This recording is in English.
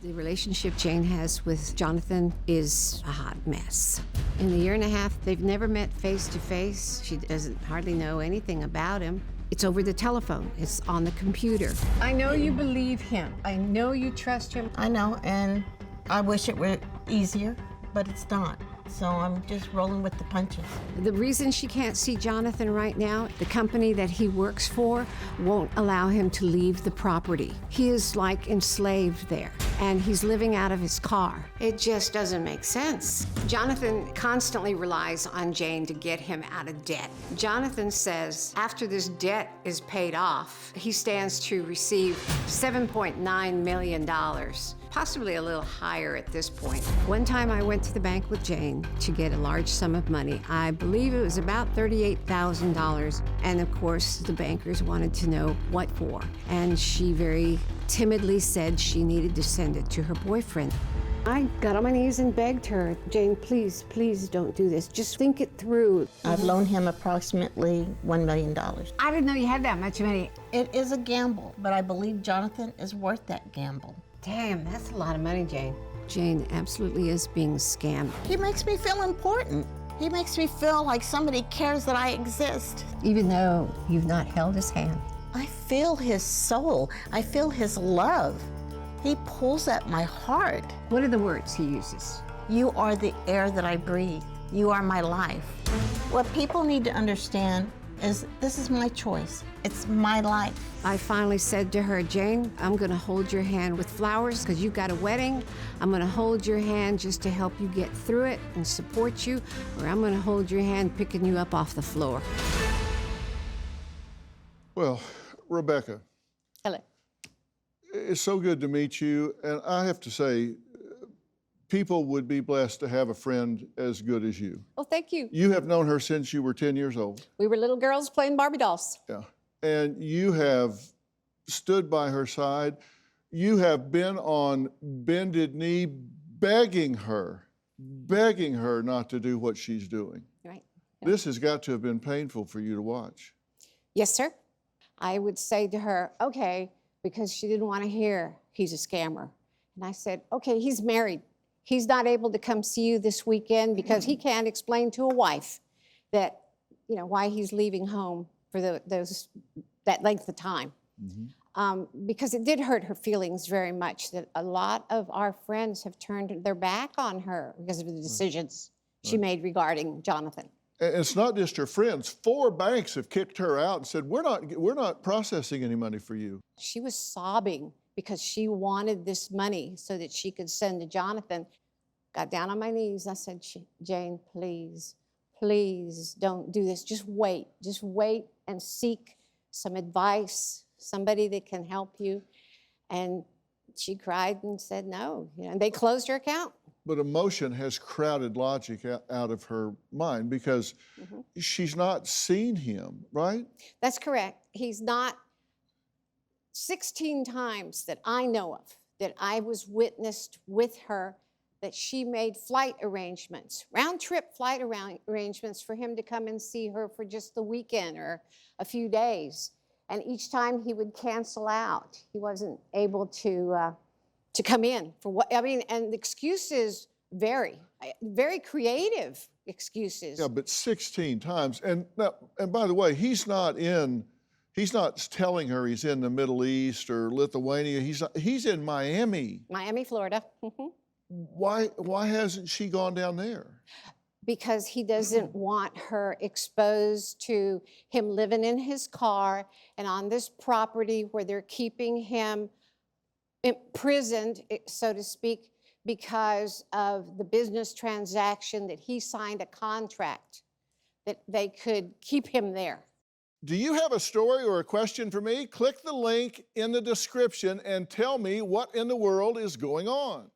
The relationship Jane has with Jonathan is a hot mess. In the year and a half, they've never met face to face. She doesn't hardly know anything about him. It's over the telephone. It's on the computer. I know you believe him. I know you trust him. I know, and I wish it were easier, but it's not. So I'm just rolling with the punches. The reason she can't see Jonathan right now, the company that he works for won't allow him to leave the property. He is like enslaved there, and he's living out of his car. It just doesn't make sense. Jonathan constantly relies on Jane to get him out of debt. Jonathan says after this debt is paid off, he stands to receive $7.9 million. Possibly a little higher at this point. One time I went to the bank with Jane to get a large sum of money. I believe it was about $38,000. And of course, the bankers wanted to know what for. And she very timidly said she needed to send it to her boyfriend. I got on my knees and begged her, Jane, please, please don't do this. Just think it through. I've loaned him approximately $1 million. I didn't know you had that much money. It is a gamble, but I believe Jonathan is worth that gamble. Damn, that's a lot of money, Jane. Jane absolutely is being scammed. He makes me feel important. He makes me feel like somebody cares that I exist. Even though you've not held his hand. I feel his soul. I feel his love. He pulls at my heart. What are the words he uses? You are the air that I breathe. You are my life. What people need to understand is this is my choice. It's my life. I finally said to her, Jane, I'm gonna hold your hand with flowers because you've got a wedding. I'm gonna hold your hand just to help you get through it and support you, or I'm gonna hold your hand picking you up off the floor. Well, Rebecca. Hello. It's so good to meet you, and I have to say, people would be blessed to have a friend as good as you. Oh, thank you. You have known her since you were 10 years old. We were little girls playing Barbie dolls. Yeah, and you have stood by her side. You have been on bended knee begging her not to do what she's doing. Right. This has got to have been painful for you to watch. Yes, sir. I would say to her, okay, because she didn't want to hear he's a scammer. And I said, okay, he's married. He's not able to come see you this weekend because he can't explain to a wife that, you know, why he's leaving home for that length of time. Because it did hurt her feelings very much that a lot of our friends have turned their back on her because of the decisions she made regarding Jonathan. And it's not just her friends. 4 banks have kicked her out and said, we're not processing any money for you. She was sobbing because she wanted this money so that she could send to Jonathan. Got down on my knees. I said, Jane, please, please don't do this. Just wait and seek some advice, somebody that can help you. And she cried and said no. You know, and they closed her account. But emotion has crowded logic out of her mind because she's not seen him, right? That's correct. He's not. 16 times that I know of that I was witnessed with her that she made flight arrangements, round-trip flight arrangements for him to come and see her for just the weekend or a few days. And each time he would cancel out. He wasn't able to come in for what, I mean, and the excuses vary, very creative excuses. Yeah, but 16 times. And by the way, he's not telling her he's in the Middle East or Lithuania. He's in Miami. Miami, Florida. Why hasn't she gone down there? Because he doesn't want her exposed to him living in his car and on this property where they're keeping him imprisoned, so to speak, because of the business transaction that he signed a contract that they could keep him there. Do you have a story or a question for me? Click the link in the description and tell me what in the world is going on.